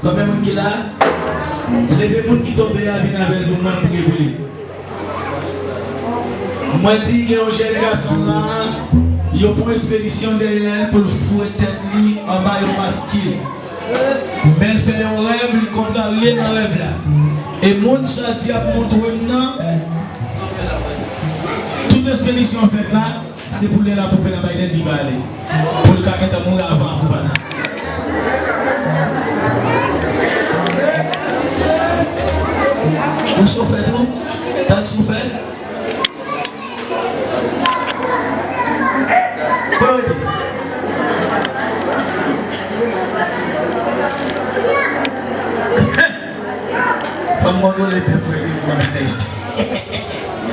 Comme un monde qui est là, levez monde qui tombe à Vinabel pour moi prier pour lui. Moi dis qu'il y a un jeune garçon là, ils font une expédition derrière pour le fouetter lui en bas de masquille. Mais il fait un rêve, il contrarie dans le rêve là. Et mon châti a montré maintenant, toute expédition faite là, c'est pour les là pour faire la baille de aller. Pour le cas qui est à mon avant pour faire. Vous souffrez tout? T'as souffert? Comment dire? Femme mongolais peut pour mettre ici.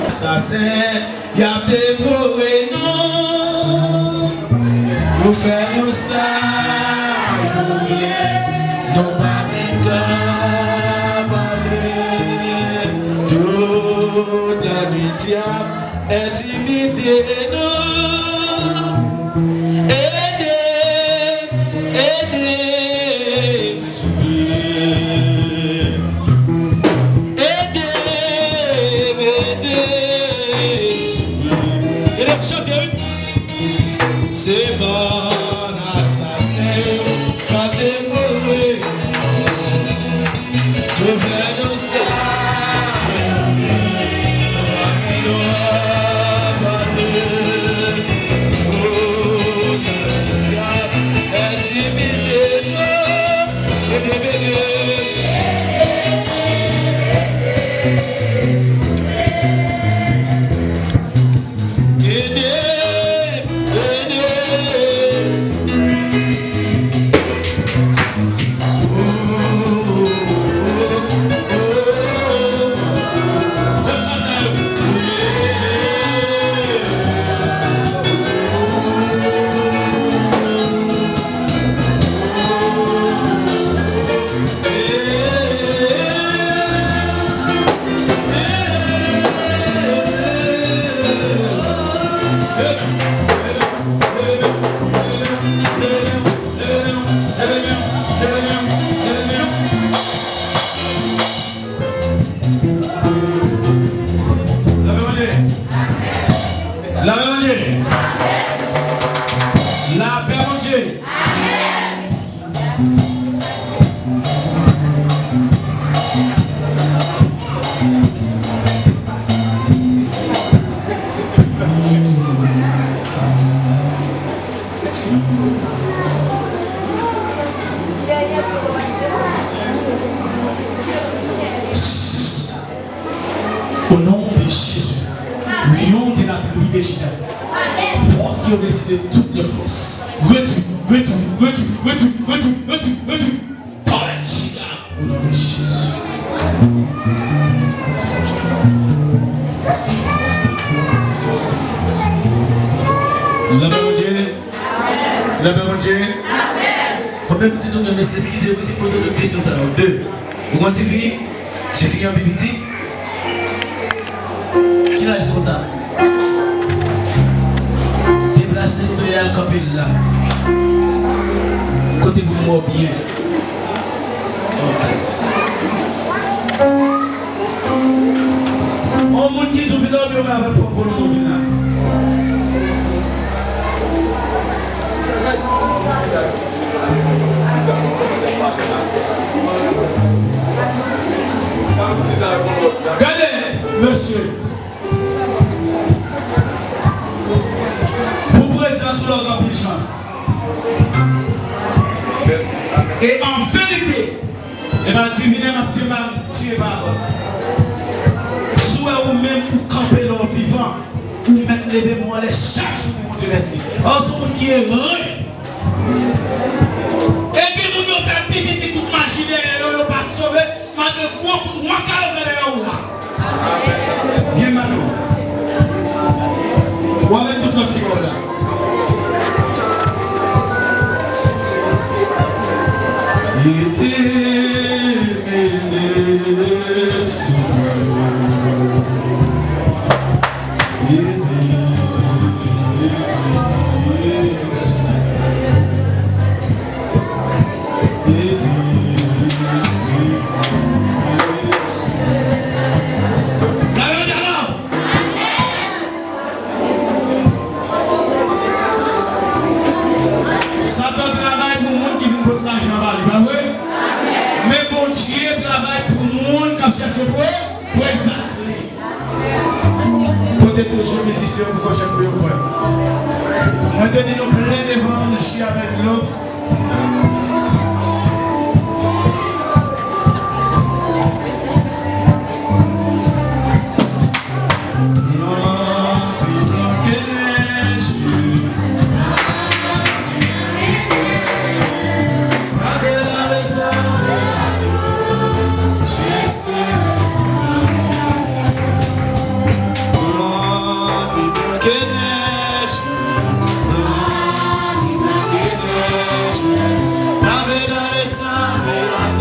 Ça c'est y a dévoré nous. Vous faites nous ça, vous voulez non pas parler. Toute la nuit intimidé nous. Aidez, s'il vous plaît. C'est bon, assassin, pas dévoré. Je vais nous au nom de Jésus, lion de la tribu de Juda, force qui a décidé toute leur force. Retire. Au nom de Jésus. La paix mon Dieu. La paix mon Dieu. Combien de petits tours de messieurs, excusez-vous si vous posez d'autres questions, ça va. 2. Vous comptez fille? Tu fille un petit? Qui l'a acheté comme ça? Déplacé de la capille là. Côté vous moi bien. Ok. On monde qui tout vient on va pour volonté là. Regardez, monsieur. Vous présentez sur leur grande chance. Et en vérité, et bien, diviner ma petite main, tirer par soit ou même pour camper leur vivant, ou même lever moi les chaque jour pour Dieu merci. En ce qui est vrai. Et qui nous fait petit coup de machine et ne pas sauver, mais de quoi pour moi calme là. Viens maintenant. On va mettre toute notre fleur là. Dieu travaille pour le monde qui cherche présence. Peut-être toujours, mais si c'est un prochain pour vous. Moi, je dis nous plein devant, nous chie avec l'eau. Nave dans les sangs de la